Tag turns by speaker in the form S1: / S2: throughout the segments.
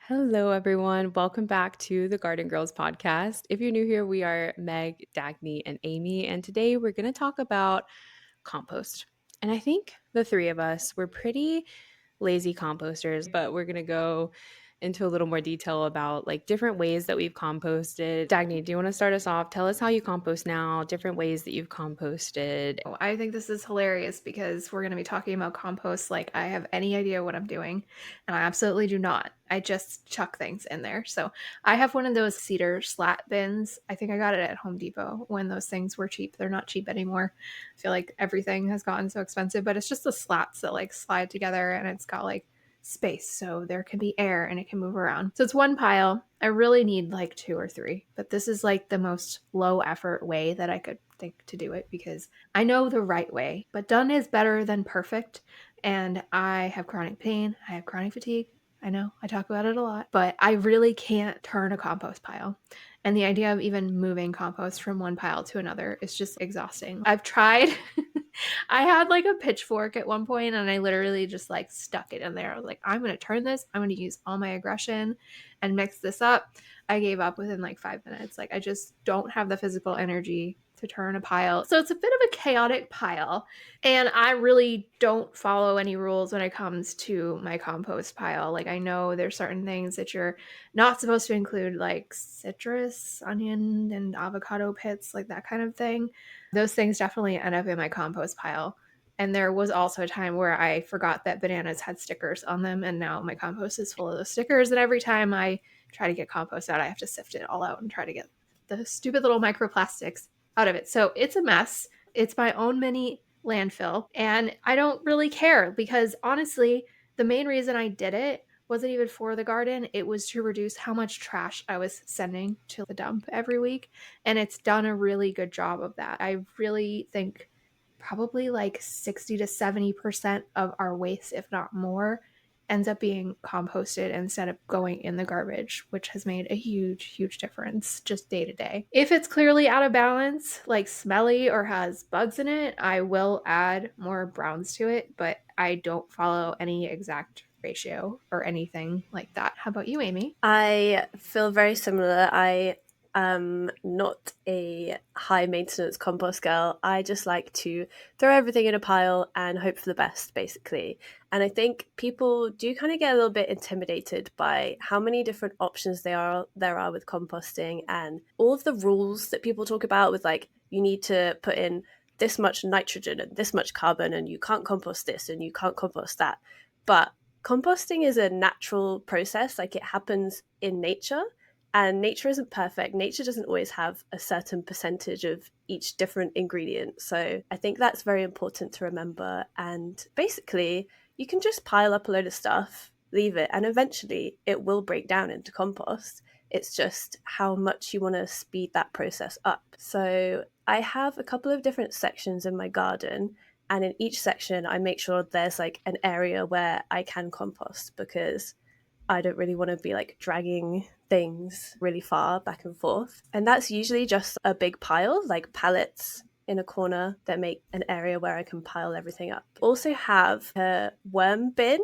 S1: Hello, everyone. Welcome back to the Garden Girls podcast. If you're new here, we are Meg, Dagny, and Amy, and today we're going to talk about compost. And I think the three of us, we're pretty lazy composters, but we're going to go into a little more detail about like different ways that we've composted. Dagny, do you want to start us off? Tell us how you compost now, different ways that you've composted.
S2: Oh, I think this is hilarious because we're going to be talking about compost like I have any idea what I'm doing, and I absolutely do not. I just chuck things in there. So I have one of those cedar slat bins. I think I got it at Home Depot when those things were cheap. They're not cheap anymore. I feel like everything has gotten so expensive, but it's just the slats that like slide together and it's got like space so there can be air and it can move around. So it's one pile. I really need like two or three, but this is like the most low effort way that I could think to do it because I know the right way, but done is better than perfect. And I have chronic pain, I have chronic fatigue. I know I talk about it a lot, but I really can't turn a compost pile. And the idea of even moving compost from one pile to another is just exhausting. I've tried. I had like a pitchfork at one point and I literally just like stuck it in there. I was like, I'm going to turn this. I'm going to use all my aggression and mix this up. I gave up within like 5 minutes. Like, I just don't have the physical energy to turn a pile. So it's a bit of a chaotic pile. And I really don't follow any rules when it comes to my compost pile. Like, I know there's certain things that you're not supposed to include, like citrus, onion, and avocado pits, like that kind of thing. Those things definitely end up in my compost pile. And there was also a time where I forgot that bananas had stickers on them, and now my compost is full of those stickers. And every time I try to get compost out, I have to sift it all out and try to get the stupid little microplastics out of it. So it's a mess. It's my own mini landfill. And I don't really care because honestly, the main reason I did it wasn't even for the garden. It was to reduce how much trash I was sending to the dump every week. And it's done a really good job of that. I really think probably like 60 to 70% of our waste, if not more, ends up being composted instead of going in the garbage, which has made a huge, huge difference just day to day. If it's clearly out of balance, like smelly or has bugs in it, I will add more browns to it, but I don't follow any exact ratio or anything like that. How about you, Amy?
S3: I feel very similar. I am not a high maintenance compost girl. I just like to throw everything in a pile and hope for the best, basically. And I think people do kind of get a little bit intimidated by how many different options there are with composting and all of the rules that people talk about with like you need to put in this much nitrogen and this much carbon and you can't compost this and you can't compost that. But composting is a natural process, like it happens in nature, and nature isn't perfect. Nature doesn't always have a certain percentage of each different ingredient. So I think that's very important to remember. And basically, you can just pile up a load of stuff, leave it, and eventually it will break down into compost. It's just how much you want to speed that process up. So I have a couple of different sections in my garden, and in each section I make sure there's like an area where I can compost because I don't really want to be like dragging things really far back and forth. And that's usually just a big pile, like pallets in a corner that make an area where I can pile everything up. Also have a worm bin,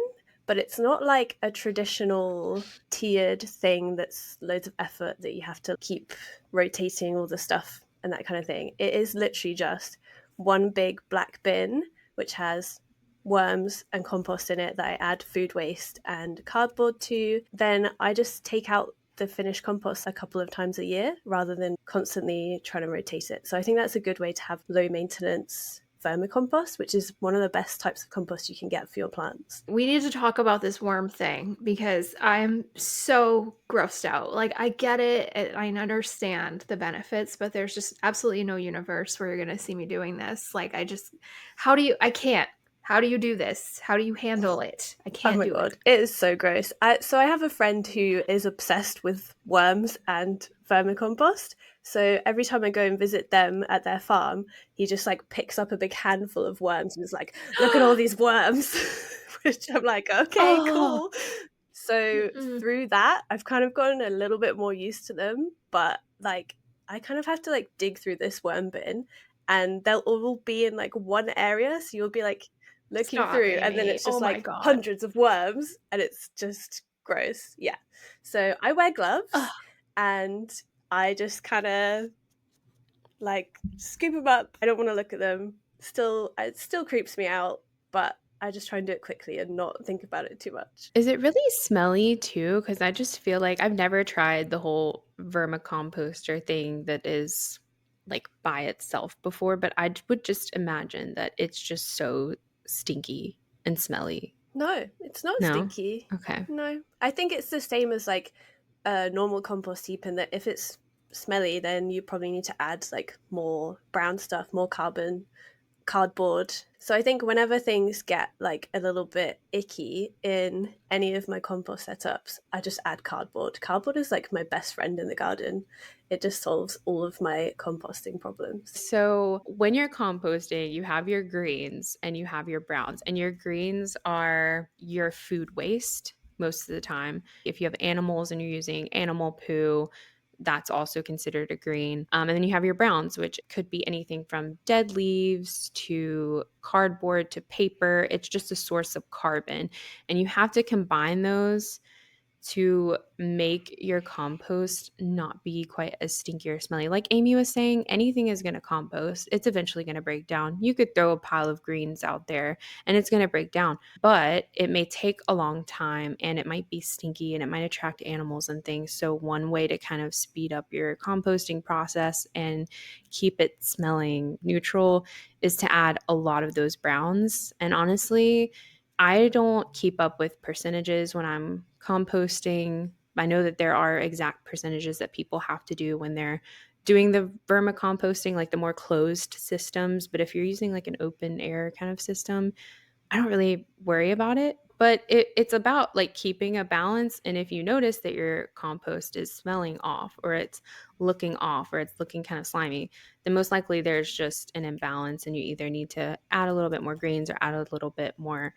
S3: but it's not like a traditional tiered thing that's loads of effort that you have to keep rotating all the stuff and that kind of thing. It is literally just one big black bin which has worms and compost in it that I add food waste and cardboard to. Then I just take out the finished compost a couple of times a year rather than constantly trying to rotate it. So I think that's a good way to have low maintenance vermicompost, which is one of the best types of compost you can get for your plants.
S2: We need to talk about this worm thing because I'm so grossed out. Like, I get it, I understand the benefits, but there's just absolutely no universe where you're going to see me doing this. Like, I can't. How do you do this? How do you handle it? I
S3: Oh
S2: can't
S3: my
S2: do
S3: god,
S2: it.
S3: it is so gross. So I have a friend who is obsessed with worms and vermicompost. So every time I go and visit them at their farm, he just like picks up a big handful of worms and is like, "Look at all these worms," which I'm like, "Okay,
S2: Oh,
S3: cool." So
S2: mm-mm.
S3: through that, I've kind of gotten a little bit more used to them, but like I kind of have to like dig through this worm bin, and they'll all be in like one area. So you'll be like looking
S2: Stop,
S3: through and then
S2: Amy.
S3: it's
S2: Oh
S3: just
S2: my
S3: like
S2: God.
S3: hundreds of worms and it's just gross. Yeah. So I wear
S1: Ugh.
S3: gloves and I just kind of like scoop them up. I don't want to look at them. Still, it still creeps me out, but I just try and do it quickly and not think about it too much.
S1: Is it really smelly too? Because I just feel like I've never tried the whole vermicomposter thing that is like by itself before, but would just imagine that it's just so stinky and smelly.
S3: No, it's not
S1: No?
S3: stinky.
S1: Okay.
S3: No, I think it's the same as like a normal compost heap in that if it's smelly, then you probably need to add like more brown stuff, more cardboard. So I think whenever things get like a little bit icky in any of my compost setups, I just add cardboard. Cardboard is like my best friend in the garden. It just solves all of my composting problems.
S1: So when you're composting, you have your greens and you have your browns, and your greens are your food waste most of the time. If you have animals and you're using animal poo, that's also considered a green. And then you have your browns, which could be anything from dead leaves to cardboard to paper. It's just a source of carbon. And you have to combine those to make your compost not be quite as stinky or smelly. Like Amy was saying, anything is going to compost. It's eventually going to break down. You could throw a pile of greens out there and it's going to break down, but it may take a long time and it might be stinky and it might attract animals and things. So, one way to kind of speed up your composting process and keep it smelling neutral is to add a lot of those browns. And honestly, I don't keep up with percentages when I'm composting. I know that there are exact percentages that people have to do when they're doing the vermicomposting, like the more closed systems. But if you're using like an open air kind of system, I don't really worry about it. But it's about like keeping a balance. And if you notice that your compost is smelling off or it's looking off or it's looking kind of slimy, then most likely there's just an imbalance and you either need to add a little bit more greens or add a little bit more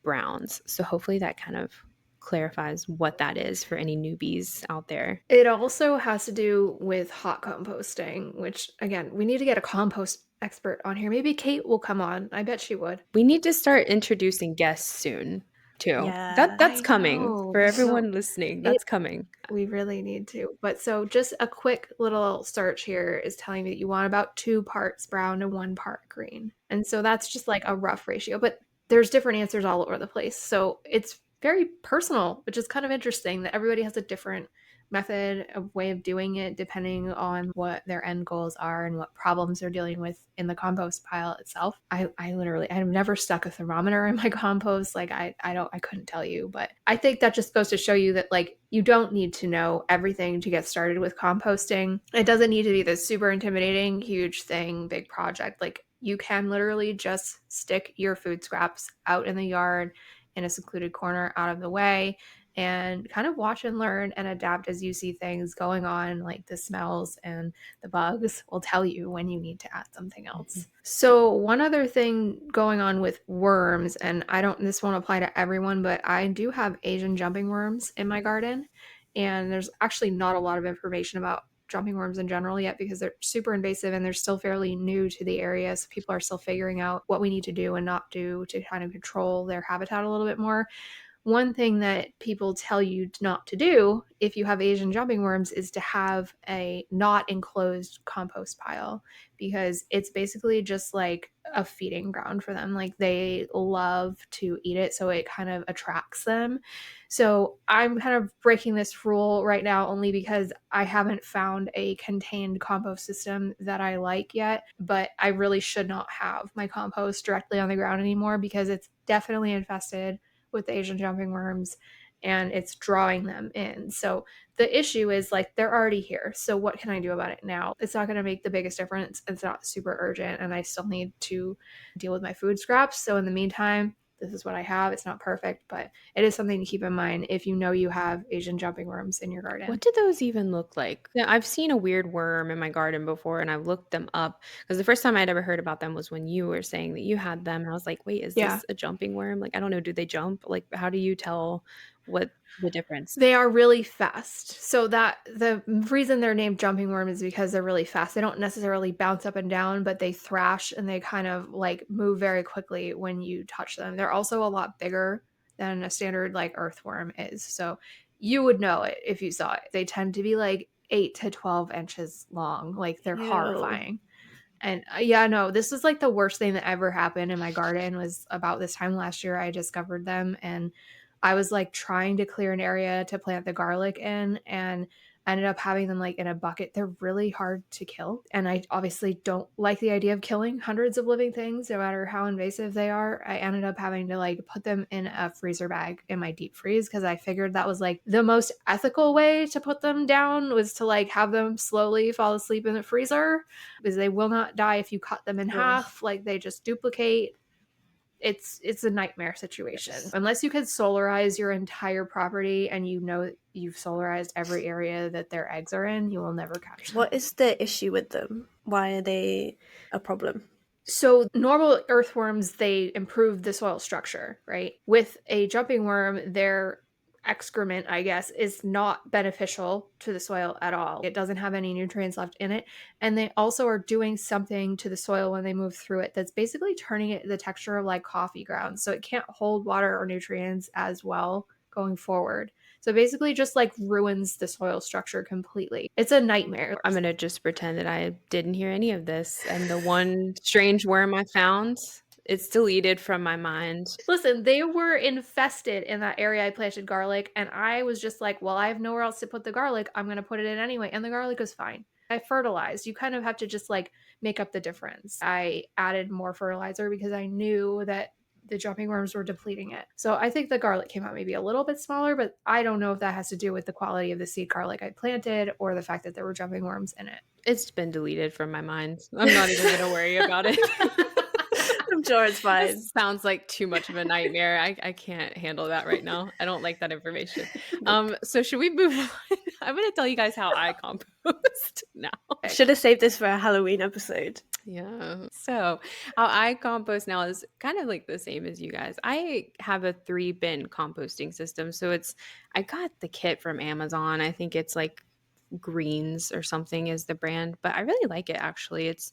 S1: browns. So hopefully that kind of clarifies what that is for any newbies out there.
S2: It also has to do with hot composting, which again, we need to get a compost expert on here. Maybe Kate will come on. I bet she would.
S1: We need to start introducing guests soon too.
S3: Yeah.
S1: That's
S2: I
S1: coming
S2: know.
S1: for
S2: No,
S1: everyone listening.
S2: it
S1: That's coming.
S2: we really need to. But so just a quick little search here is telling me that you want about 2 parts brown to 1 part green. And so that's just like a rough ratio, but there's different answers all over the place. So it's very personal, which is kind of interesting that everybody has a different method, a way of doing it depending on what their end goals are and what problems they're dealing with in the compost pile itself. I literally I've never stuck a thermometer in my compost. Like I couldn't tell you, but I think that just goes to show you that like you don't need to know everything to get started with composting. It doesn't need to be this super intimidating, huge thing, big project. Like you can literally just stick your food scraps out in the yard in a secluded corner out of the way and kind of watch and learn and adapt as you see things going on, like the smells and the bugs will tell you when you need to add something else. So one other thing going on with worms, and this won't apply to everyone, but I do have Asian jumping worms in my garden, and there's actually not a lot of information about jumping worms in general yet because they're super invasive and they're still fairly new to the area. So people are still figuring out what we need to do and not do to kind of control their habitat a little bit more. One thing that people tell you not to do if you have Asian jumping worms is to have a not enclosed compost pile because it's basically just like a feeding ground for them. Like they love to eat it, so it kind of attracts them. So I'm kind of breaking this rule right now only because I haven't found a contained compost system that I like yet, but I really should not have my compost directly on the ground anymore because it's definitely infested with the Asian jumping worms and it's drawing them in. So the issue is like they're already here. So what can I do about it now? It's not going to make the biggest difference. It's not super urgent and I still need to deal with my food scraps. So in the meantime, this is what I have. It's not perfect, but it is something to keep in mind if you know you have Asian jumping worms in your garden.
S1: What do those even look like? Yeah, I've seen a weird worm in my garden before and I've looked them up because the first time I'd ever heard about them was when you were saying that you had them. And I was like, wait, is
S2: Yeah.
S1: this a jumping worm? Like, I don't know. Do they jump? Like, how do you tell what the difference?
S2: They are really fast. So that the reason they're named jumping worm is because they're really fast. They don't necessarily bounce up and down, but they thrash and they kind of like move very quickly when you touch them. They're also a lot bigger than a standard like earthworm is. So you would know it if you saw it. They tend to be like 8 to 12 inches long. Like they're
S3: Ew.
S2: horrifying. And yeah, no, this is like the worst thing that ever happened in my garden was about this time last year. I discovered them and I was like trying to clear an area to plant the garlic in and I ended up having them like in a bucket. They're really hard to kill. And I obviously don't like the idea of killing hundreds of living things, no matter how invasive they are. I ended up having to like put them in a freezer bag in my deep freeze because I figured that was like the most ethical way to put them down was to like have them slowly fall asleep in the freezer because they will not die if you cut them in
S3: Ugh.
S2: half. Like they just duplicate. It's a nightmare situation.
S3: Yes.
S2: Unless you could solarize your entire property and you know you've solarized every area that their eggs are in, you will never catch them.
S3: What is the issue with them? Why are they a problem?
S2: So normal earthworms, they improve the soil structure, right? With a jumping worm, their excrement, I guess, is not beneficial to the soil at all. It doesn't have any nutrients left in it. And they also are doing something to the soil when they move through it that's basically turning it the texture of like coffee grounds. So it can't hold water or nutrients as well going forward. So basically just like ruins the soil structure completely. It's a nightmare.
S1: I'm going to just pretend that I didn't hear any of this. And the one strange worm I found, it's deleted from my mind.
S2: Listen, they were infested in that area I planted garlic, and I was just like, well, I have nowhere else to put the garlic. I'm going to put it in anyway. And the garlic was fine. I fertilized. You kind of have to just like make up the difference. I added more fertilizer because I knew that the jumping worms were depleting it. So I think the garlic came out maybe a little bit smaller, but I don't know if that has to do with the quality of the seed garlic I planted or the fact that there were jumping worms in it.
S1: It's been deleted from my mind. I'm not even going to worry about it.
S3: I'm sure it's fine.
S1: This sounds like too much of a nightmare. I can't handle that right now. I don't like that information. So should we move on? I'm going to tell you guys how I compost now.
S3: Should have saved this for a Halloween episode.
S1: Yeah. So how I compost now is kind of like the same as you guys. I have a 3-bin composting system. So I got the kit from Amazon. I think it's like Greens or something is the brand, but I really like it actually. It's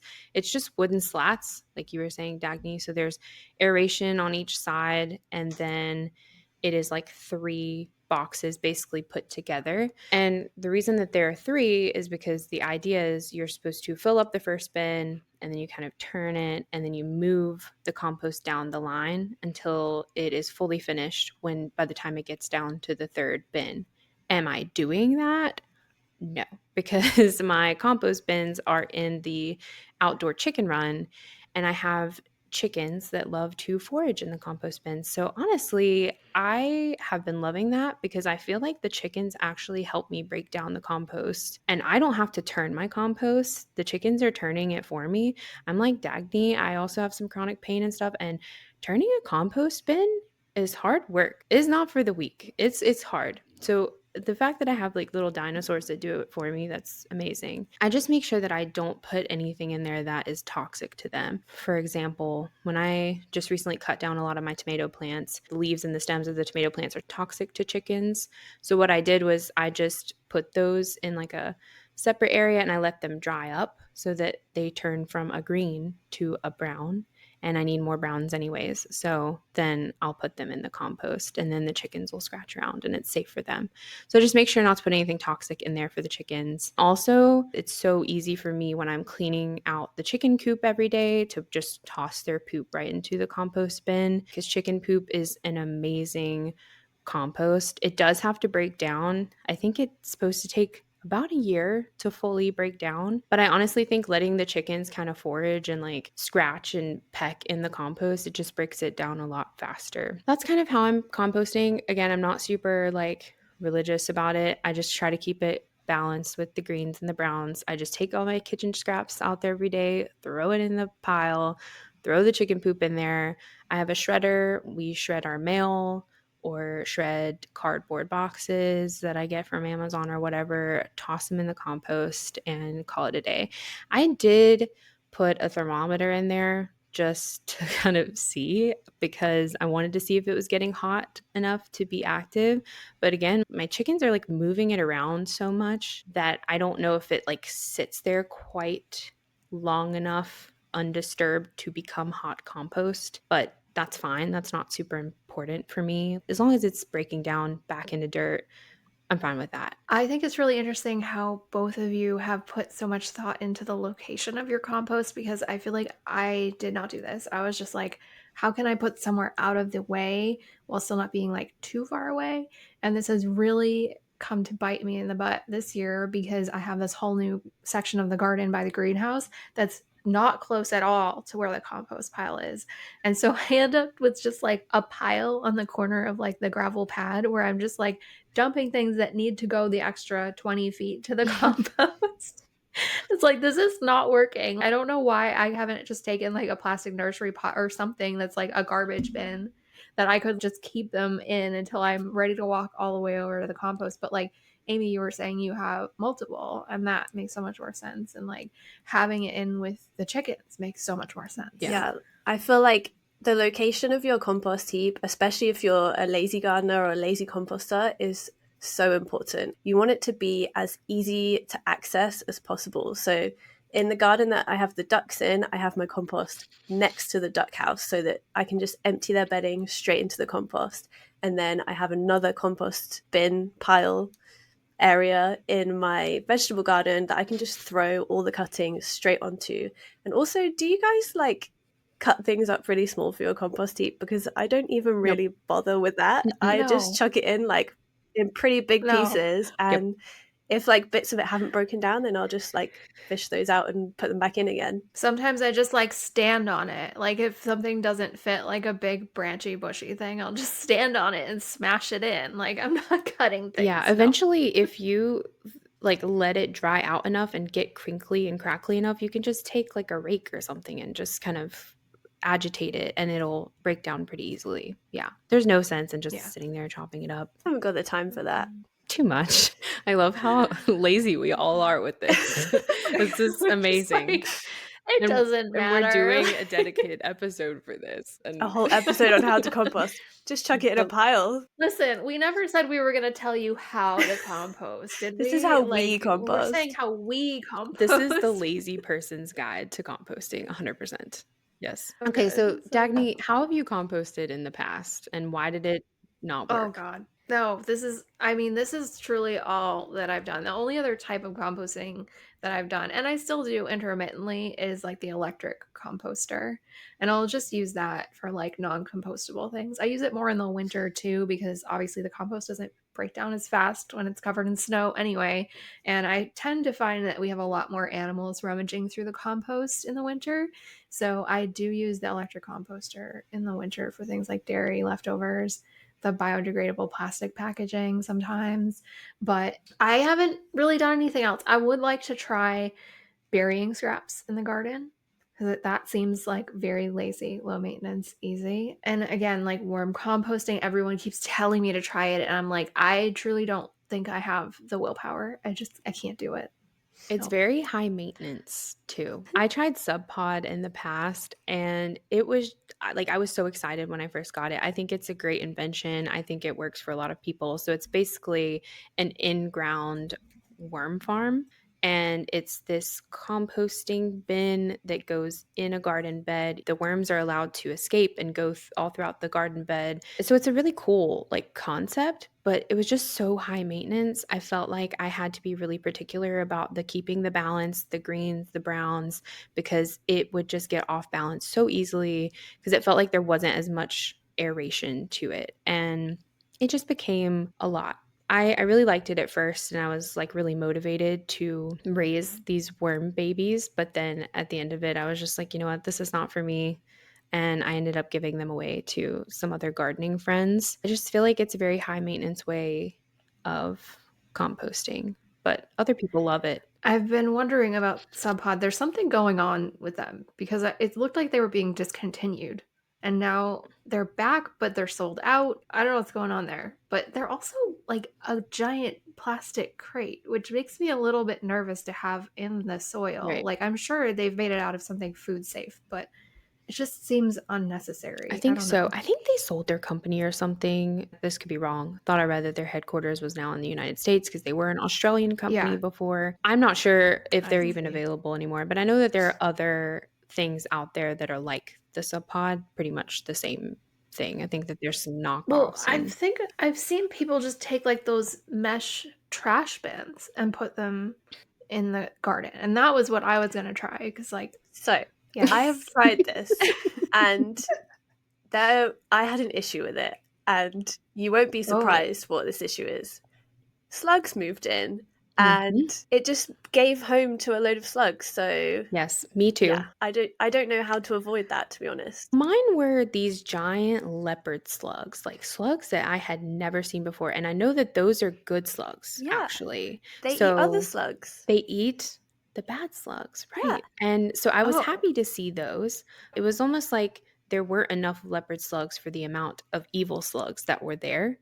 S1: just wooden slats, like you were saying, Dagny. So there's aeration on each side, and then it is like 3 boxes basically put together. And the reason that there are 3 is because the idea is you're supposed to fill up the first bin and then you kind of turn it and then you move the compost down the line until it is fully finished when by the time it gets down to the 3rd bin. Am I doing that? No, because my compost bins are in the outdoor chicken run, and I have chickens that love to forage in the compost bins. So honestly, I have been loving that because I feel like the chickens actually help me break down the compost, and I don't have to turn my compost. The chickens are turning it for me. I'm like Dagny. I also have some chronic pain and stuff, and turning a compost bin is hard work. It's not for the weak. It's hard. So the fact that I have like little dinosaurs that do it for me, that's amazing. I just make sure that I don't put anything in there that is toxic to them. For example, when I just recently cut down a lot of my tomato plants, the leaves and the stems of the tomato plants are toxic to chickens. So what I did was I just put those in like a separate area and I let them dry up so that they turn from a green to a brown, and I need more browns anyways. So then I'll put them in the compost and then the chickens will scratch around and it's safe for them. So just make sure not to put anything toxic in there for the chickens. Also, it's so easy for me when I'm cleaning out the chicken coop every day to just toss their poop right into the compost bin because chicken poop is an amazing compost. It does have to break down. I think it's supposed to take about a year to fully break down. But I honestly think letting the chickens kind of forage and like scratch and peck in the compost, it just breaks it down a lot faster. That's kind of how I'm composting. Again, I'm not super like religious about it. I just try to keep it balanced with the greens and the browns. I just take all my kitchen scraps out there every day, throw it in the pile, throw the chicken poop in there. I have a shredder. We shred our mail or shred cardboard boxes that I get from Amazon or whatever, toss them in the compost and call it a day. I did put a thermometer in there just to kind of see because I wanted to see if it was getting hot enough to be active. But again, my chickens are like moving it around so much that I don't know if it like sits there quite long enough undisturbed to become hot compost. But that's fine. That's not super important for me. As long as it's breaking down back into dirt, I'm fine with that.
S2: I think it's really interesting how both of you have put so much thought into the location of your compost because I feel like I did not do this. I was just like, how can I put somewhere out of the way while still not being like too far away? And this has really come to bite me in the butt this year because I have this whole new section of the garden by the greenhouse that's not close at all to where the compost pile is. And so I end up with just like a pile on the corner of like the gravel pad where I'm just like dumping things that need to go the extra 20 feet to the compost. It's like, this is not working. I don't know why I haven't just taken like a plastic nursery pot or something that's like a garbage bin that I could just keep them in until I'm ready to walk all the way over to the compost. But like Amy, you were saying you have multiple, and that makes so much more sense. And like having it in with the chickens makes so much more sense.
S1: Yeah.
S3: Yeah, I feel like the location of your compost heap, especially if you're a lazy gardener or a lazy composter, is so important. You want it to be as easy to access as possible. So in the garden that I have the ducks in, I have my compost next to the duck house so that I can just empty their bedding straight into the compost. And then I have another compost bin pile area in my vegetable garden that I can just throw all the cuttings straight onto. And also, do you guys like cut things up really small for your compost heap? Because I don't even
S1: Nope.
S3: really bother with that.
S1: Mm-mm.
S3: I just
S2: No,
S3: chuck it in like in pretty big
S2: no.
S3: pieces,
S1: Yep.
S3: and if like bits of it haven't broken down, then I'll just like fish those out and put them back in again.
S2: Sometimes I just like stand on it. Like if something doesn't fit like a big branchy bushy thing, I'll just stand on it and smash it in. Like I'm not cutting
S1: Yeah,
S2: things. No.
S1: eventually if you like let it dry out enough and get crinkly and crackly enough, you can just take like a rake or something and just kind of agitate it and it'll break down pretty easily. Yeah. There's no sense in just
S2: Yeah.
S1: sitting there chopping it up.
S3: I haven't got the time for that.
S1: Too much. I love how lazy we all are with this. This is
S2: We're just
S1: amazing.
S2: like, it
S1: And
S2: doesn't
S1: and we're
S2: matter.
S1: doing a dedicated episode for this.
S3: A
S1: And
S3: whole episode on how to compost. Just chuck it in a
S1: the
S3: pile.
S2: Listen, we never said we were going to tell you how to compost, did
S3: This is
S2: we?
S3: how we
S2: Like, we're saying
S3: compost.
S2: how we
S1: this is the
S2: compost.
S1: lazy person's guide to composting, 100%. Yes.
S2: So
S1: Okay,
S2: good.
S1: so
S2: So good.
S1: Dagny, how have you composted in the past and why did it not
S2: Oh
S1: work?
S2: god. No, I mean, this is truly all that I've done. The only other type of composting that I've done, and I still do intermittently, is like the electric composter. And I'll just use that for like non-compostable things. I use it more in the winter too, because obviously the compost doesn't break down as fast when it's covered in snow anyway. And I tend to find that we have a lot more animals rummaging through the compost in the winter. So I do use the electric composter in the winter for things like dairy leftovers, the biodegradable plastic packaging sometimes, but I haven't really done anything else. I would like to try burying scraps in the garden because that seems like very lazy, low maintenance, easy. And again, like worm composting, everyone keeps telling me to try it, and I'm like, I truly don't think I have the willpower. I can't do it.
S1: It's
S2: No.
S1: very high maintenance too. I tried Sub Pod in the past and it was like I was so excited when I first got it. I think it's a great invention. I think it works for a lot of people. So it's basically an in-ground worm farm and it's this composting bin that goes in a garden bed. The worms are allowed to escape and go all throughout the garden bed. So it's a really cool like concept, but it was just so high maintenance. I felt like I had to be really particular about the keeping the balance, the greens, the browns, because it would just get off balance so easily because it felt like there wasn't as much aeration to it. And it just became a lot. I really liked it at first and I was like really motivated to raise these worm babies. But then at the end of it, I was just like, you know what, this is not for me. And I ended up giving them away to some other gardening friends. I just feel like it's a very high maintenance way of composting, but other people love it.
S2: I've been wondering about Sub Pod. There's something going on with them because it looked like they were being discontinued. And now they're back, but they're sold out. I don't know what's going on there. But they're also like a giant plastic crate, which makes me a little bit nervous to have in the soil.
S1: Right.
S2: Like, I'm sure they've made it out of something food safe, but it just seems
S1: I
S2: unnecessary. I
S1: think
S2: don't
S1: so.
S2: know.
S1: I think they sold their company or something. This could be wrong. Thought I read that their headquarters was now in the United States because they were an Australian company
S2: Yeah,
S1: before. I'm not sure if
S2: I
S1: they're even
S2: see.
S1: available anymore, but I know that there are other things out there that are like the Sub Pod, pretty much the same thing. I think that there's some
S2: Well,
S1: knockoffs
S2: I
S1: and
S2: think I've seen people just take like those mesh trash bins and put them in the garden. And that was what I was going to try because like
S3: So
S2: yeah.
S3: I have tried this, and there I had an issue with it, and you won't be
S2: Oh.
S3: surprised what this issue is. Slugs moved in,
S1: Mhm.
S3: and it just gave home to a load of slugs. So
S1: Yes, me
S3: yeah,
S1: too.
S3: I don't know how to avoid that, to be honest.
S1: Mine were these giant leopard slugs, like slugs that I had never seen before, and I know that those are good slugs,
S3: Yeah,
S1: actually.
S3: they eat other
S1: So
S3: slugs.
S1: they eat the bad slugs,
S3: Yeah.
S1: right? And so I was
S2: Oh.
S1: happy to see those. It was almost like there weren't enough leopard slugs for the amount of evil slugs that were there,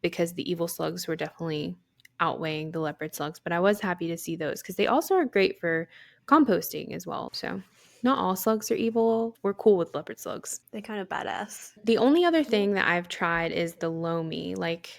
S1: because the evil slugs were definitely outweighing the leopard slugs. But I was happy to see those because they also are great for composting as well. So not all slugs are evil. We're cool with leopard slugs.
S3: They're kind of badass.
S1: The only other thing that I've tried is the Lomi, like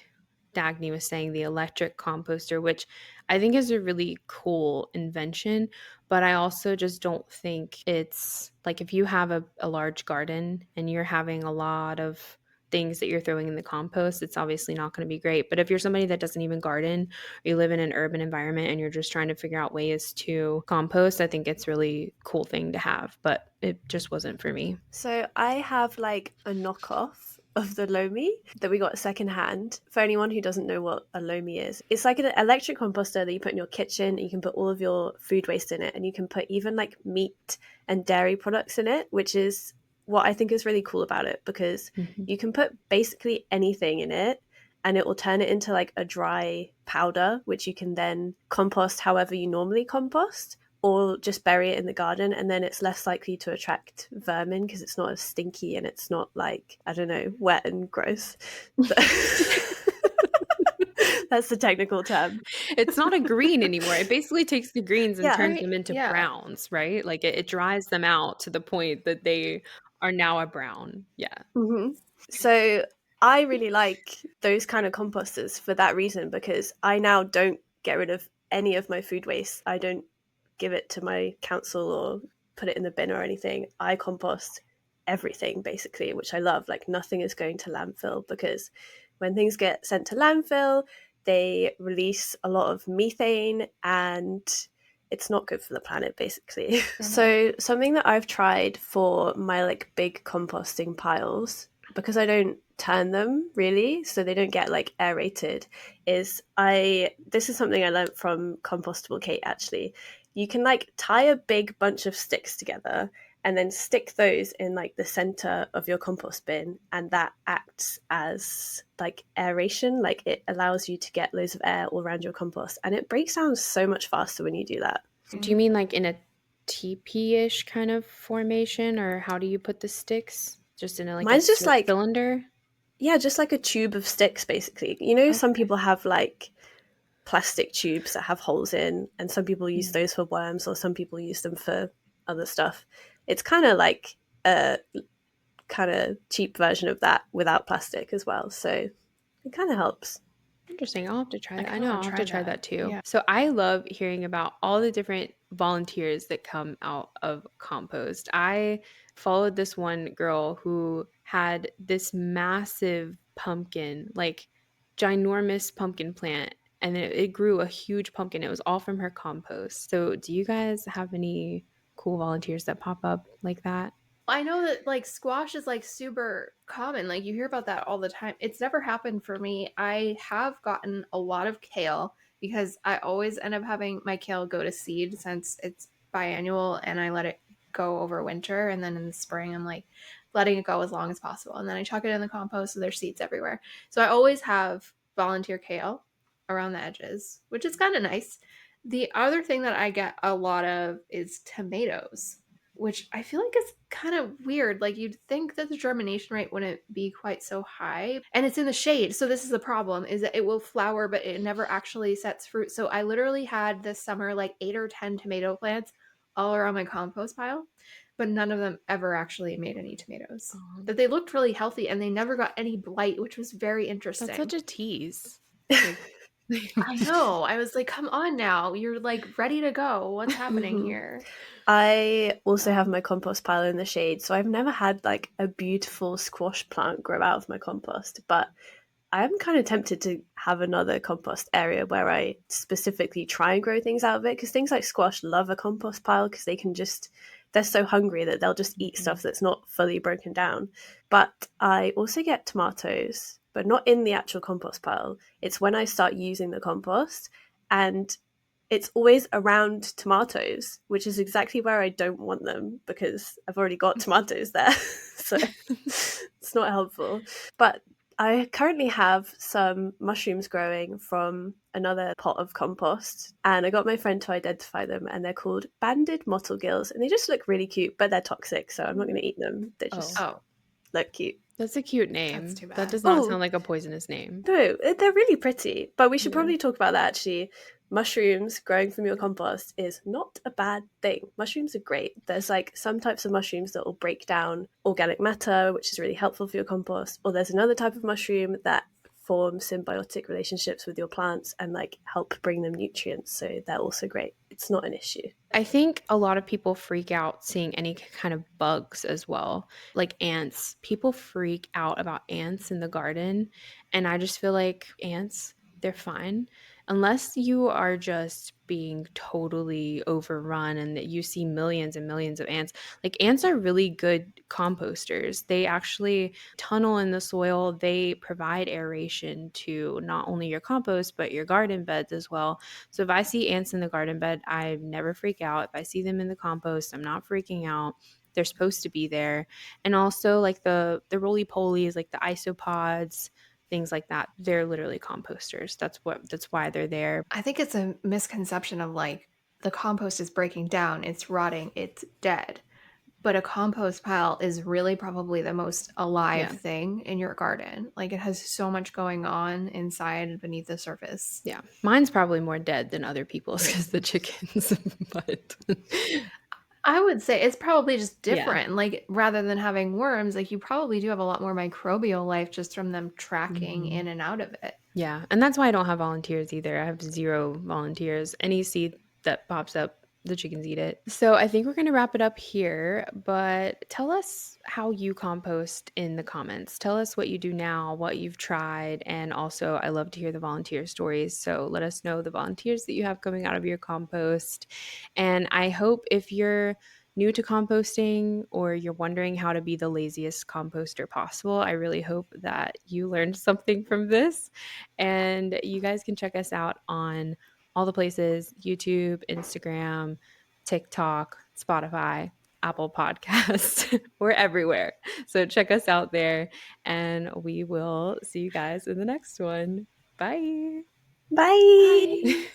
S1: Dagny was saying, the electric composter, which I think is a really cool invention. But I also just don't think it's like, if you have a large garden and you're having a lot of things that you're throwing in the compost, it's obviously not going to be great. But if you're somebody that doesn't even garden, or you live in an urban environment and you're just trying to figure out ways to compost, I think it's a really cool thing to have. But it just wasn't for me.
S3: So I have like a knockoff of the Lomi that we got secondhand. For anyone who doesn't know what a Lomi is, it's like an electric composter that you put in your kitchen, and you can put all of your food waste in it, and you can put even like meat and dairy products in it, which is what I think is really cool about it, because
S1: Mhm.
S3: you can put basically anything in it, and it will turn it into like a dry powder, which you can then compost however you normally compost, or just bury it in the garden, and then it's less likely to attract vermin because it's not as stinky and it's not like, I don't know, wet and gross. That's the technical term.
S1: It's not a green anymore. It basically takes the greens and
S3: Yeah.
S1: turns
S2: Right.
S1: them into
S2: Yeah.
S1: browns, right? Like it dries them out to the point that they are now a brown. Yeah.
S3: Hmm. So I really like those kind of composters for that reason, because I now don't get rid of any of my food waste. I don't give it to my council or put it in the bin or anything. I compost everything basically, which I love. Like nothing is going to landfill, because when things get sent to landfill, they release a lot of methane, and it's not good for the planet basically. So something that I've tried for my like big composting piles, because I don't turn them really, so they don't get like aerated, is I this is something I learned from Compostable Kate actually. You can like tie a big bunch of sticks together and then stick those in like the center of your compost bin, and that acts as like aeration. Like it allows you to get loads of air all around your compost, and it breaks down so much faster when you do that.
S1: Do you mean like in a TP-ish kind of formation, or how do you put the sticks? Just in a, like a
S3: Mine's just like,
S1: cylinder?
S3: yeah, just like a tube of sticks basically. You know, some
S1: Okay.
S3: people have like plastic tubes that have holes in, and some people use
S1: Mm.
S3: those for worms, or some people use them for other stuff. It's kind of like a kind of cheap version of that without plastic as well, so it kind of helps.
S1: Interesting. I'll have to try
S2: I
S1: that. I
S2: kind of
S1: know
S2: want
S1: I'll
S2: to
S1: have
S2: try
S1: to try
S2: that.
S1: that too.
S2: Yeah.
S1: So I love hearing about all the different volunteers that come out of compost. I followed this one girl who had this massive pumpkin, like ginormous pumpkin plant, and it grew a huge pumpkin. It was all from her compost. So do you guys have any cool volunteers that pop up like that?
S2: I know that like squash is like super common. Like you hear about that all the time. It's never happened for me. I have gotten a lot of kale because I always end up having my kale go to seed since it's biannual and I let it go over winter. And then in the spring, I'm like letting it go as long as possible. And then I chuck it in the compost so there's seeds everywhere. So I always have volunteer kale around the edges, which is kind of nice. The other thing that I get a lot of is tomatoes, which I feel like is kind of weird. Like you'd think that the germination rate wouldn't be quite so high. And it's in the shade. So this is the problem, is that it will flower, but it never actually sets fruit. So I literally had this summer like 8 or 10 tomato plants all around my compost pile, but none of them ever actually made any tomatoes. But they looked really healthy and they never got any blight, which was very
S1: That's
S2: interesting.
S1: such a tease. Like,
S2: I know. I was like, "Come on now. You're, like, ready to go. What's happening
S3: Mhm.
S2: here?"
S3: I also have
S2: Um,
S3: my compost pile in the shade, so I've never had like a beautiful squash plant grow out of my compost, but I am kind of tempted to have another compost area where I specifically try and grow things out of it, because things like squash love a compost pile because they're so hungry that they'll just eat
S1: Mhm.
S3: stuff that's not fully broken down. But I also get tomatoes, but not in the actual compost pile. It's when I start using the compost, and it's always around tomatoes, which is exactly where I don't want them because I've already got tomatoes there. So it's not helpful. But I currently have some mushrooms growing from another pot of compost, and I got my friend to identify them, and they're called banded mottle gills, and they just look really cute, but they're toxic, so I'm not going to eat them. They
S1: Oh,
S3: just
S2: oh,
S3: look cute.
S1: that's a cute
S2: that's
S1: name.
S2: too
S1: That
S2: bad.
S1: does not
S3: Oh,
S1: sound like a poisonous name.
S3: no, they're really pretty. But we should
S1: Yeah.
S3: probably talk about that actually. Mushrooms growing from your compost is not a bad thing. Mushrooms are great. There's like some types of mushrooms that will break down organic matter, which is really helpful for your compost. Or there's another type of mushroom that form symbiotic relationships with your plants and like help bring them nutrients. So they're also great. It's not an issue.
S1: I think a lot of people freak out seeing any kind of bugs as well, like ants. People freak out about ants in the garden. And I just feel like ants, they're fine. Unless you are just being totally overrun and that you see millions and millions of ants. Like ants are really good composters. They actually tunnel in the soil, they provide aeration to not only your compost, but your garden beds as well. So if I see ants in the garden bed, I never freak out. If I see them in the compost, I'm not freaking out. They're supposed to be there. And also like the roly polies, like the isopods, things like that. They're literally composters. That's why they're there.
S2: I think it's a misconception of, like, the compost is breaking down, it's rotting, it's dead. But a compost pile is really probably the most alive
S1: Yeah.
S2: thing in your garden. Like, it has so much going on inside and beneath the surface.
S1: Yeah. Mine's probably more dead than other people's because the chickens, but
S2: I would say it's probably just
S1: yeah.
S2: different. Like, rather than having worms, like, you probably do have a lot more microbial life just from them tracking
S1: Mhm.
S2: in and out of it.
S1: Yeah, and that's why I don't have volunteers either. I have 0 volunteers. Any seed that pops up, the chickens eat it. So I think we're going to wrap it up here, but tell us how you compost in the comments. Tell us what you do now, what you've tried, and also I love to hear the volunteer stories. So let us know the volunteers that you have coming out of your compost. And I hope if you're new to composting or you're wondering how to be the laziest composter possible, I really hope that you learned something from this. And you guys can check us out on all the places: YouTube, Instagram, TikTok, Spotify, Apple Podcasts. We're everywhere. So check us out there, and we will see you guys in the next one. Bye.
S3: Bye.
S2: Bye.